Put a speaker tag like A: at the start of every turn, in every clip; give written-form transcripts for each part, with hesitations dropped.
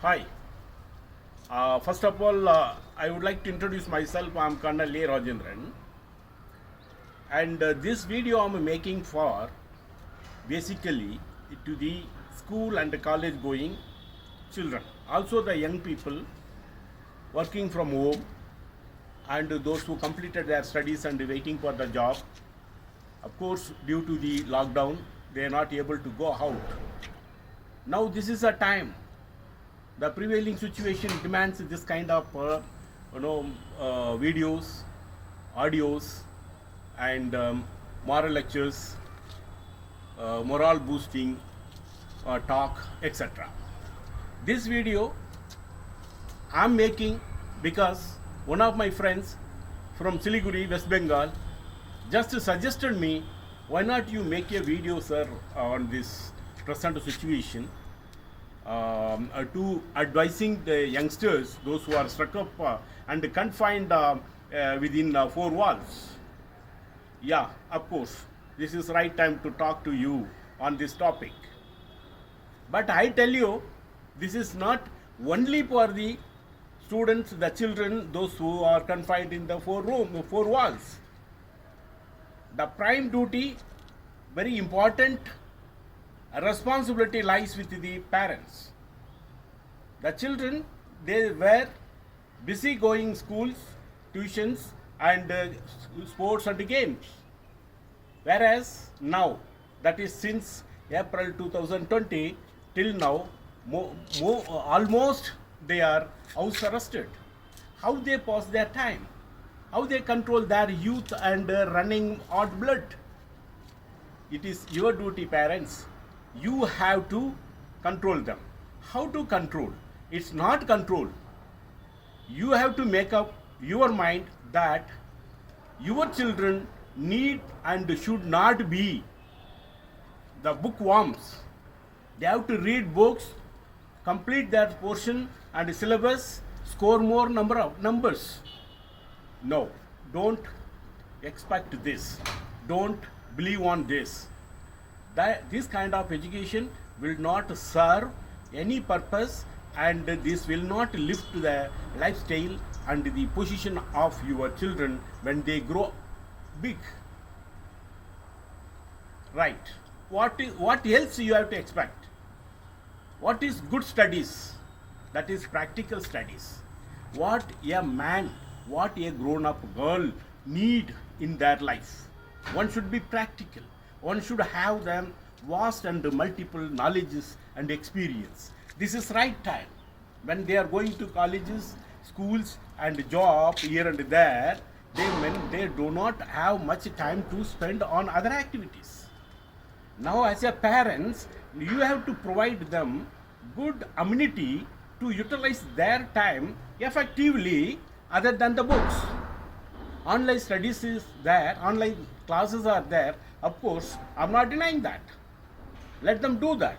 A: Hi. First of all, I would like to introduce myself. I'm Colonel A. Rajendran. And this video I'm making for basically to the school and college going children. Also the young people working from home and those who completed their studies and waiting for the job. Of course, due to the lockdown, they are not able to go out. Now this is a time. The prevailing situation demands this kind of videos, audios, and moral lectures, morale boosting, talk, etc. This video I'm making because one of my friends from Siliguri, West Bengal, just suggested me, why not you make a video, sir, on this present situation, to advising the youngsters, those who are stuck up and confined within four walls. Yeah, of course, this is right time to talk to you on this topic. But I tell you, this is not only for the students, the children, those who are confined in the four walls. The prime duty, very important responsibility lies with the parents. The children, they were busy going schools, tuitions, and sports and games. Whereas now, that is since April 2020 till now, almost they are house arrested. How they pass their time? How they control their youth and running hot blood? It is your duty, parents. You have to control them. How to control? It's not control. You have to make up your mind that your children need and should not be the bookworms. They have to read books, complete their portion and syllabus, score more numbers. No, don't expect this. Don't believe on this. This kind of education will not serve any purpose, and this will not lift the lifestyle and the position of your children when they grow big. Right. What else you have to expect? What is good studies? That is practical studies. What a man, what a grown-up girl need in their life. One should be practical. One should have them vast and multiple knowledges and experience. This is right time. When they are going to colleges, schools and job here and there, they do not have much time to spend on other activities. Now as a parents, you have to provide them good amenity to utilize their time effectively other than the books. Online studies is there, online classes are there. Of course, I'm not denying that. Let them do that.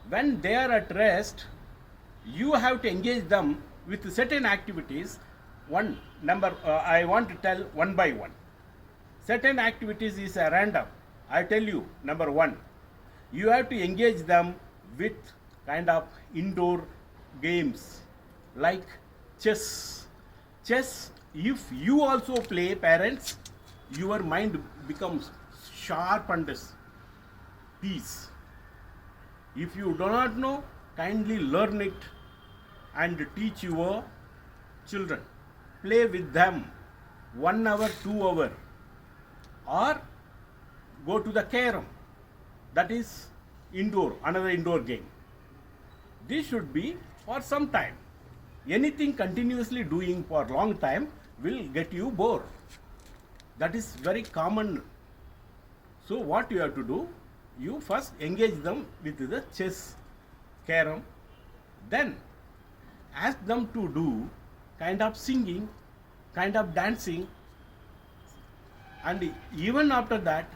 A: When they are at rest, you have to engage them with certain activities. I want to tell one by one. Certain activities is random. I tell you, number one, you have to engage them with kind of indoor games like chess. Chess, if you also play, parents, your mind becomes sharp and peace. If you do not know, kindly learn it and teach your children. Play with them 1 hour, 2 hour, or go to the carom. That is another indoor game. This should be for some time. Anything continuously doing for long time will get you bored. That is very common. So what you have to do, you first engage them with the chess, carom, then ask them to do kind of singing, kind of dancing, and even after that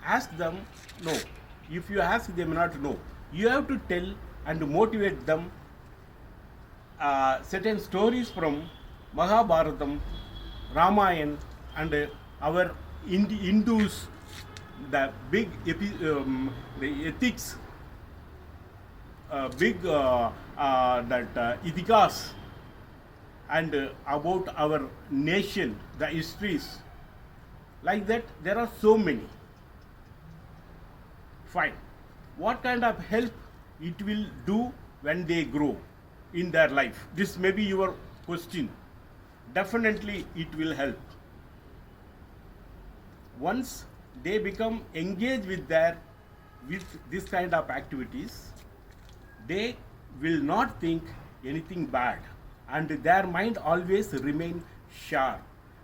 A: ask them, no, if you ask them not know, you have to tell and motivate them certain stories from Mahabharatam, Ramayana, and our Hindus, the big the ethics big itikas and about our nation, the histories. Like that, there are so many. Fine. What kind of help it will do when they grow in their life? This may be your question. Definitely, it will help. Once they become engaged with this kind of activities, they will not think anything bad, and their mind always remain sharp.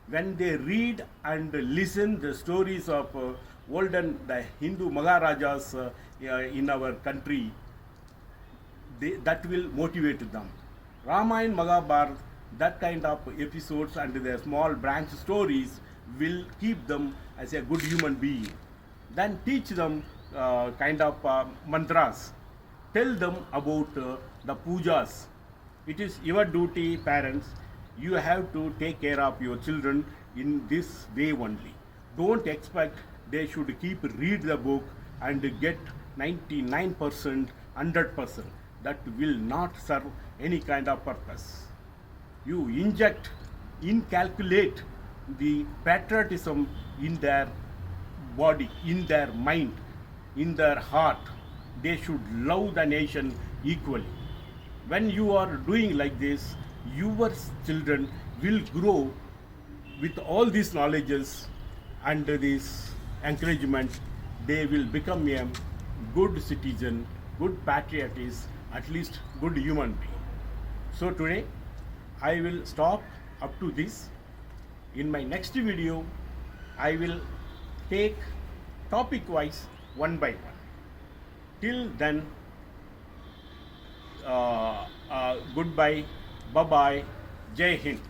A: When they read and listen the stories of olden the Hindu Maharajas in our country, that will motivate them. Ramayana, Mahabharata, that kind of episodes and the small branch stories will keep them as a good human being. Then teach them kind of mantras. Tell them about the pujas. It is your duty, parents. You have to take care of your children in this way only. Don't expect they should keep read the book and get 99%, 100%. That will not serve any kind of purpose. You inculcate the patriotism in their body, in their mind, in their heart. They should love the nation equally. When you are doing like this, your children will grow with all these knowledges and this encouragement. They will become a good citizen, good patriotist, at least good human being. So today I will stop up to this. In my next video, I will take topic wise one by one. Till then, goodbye, bye bye, Jai Hind.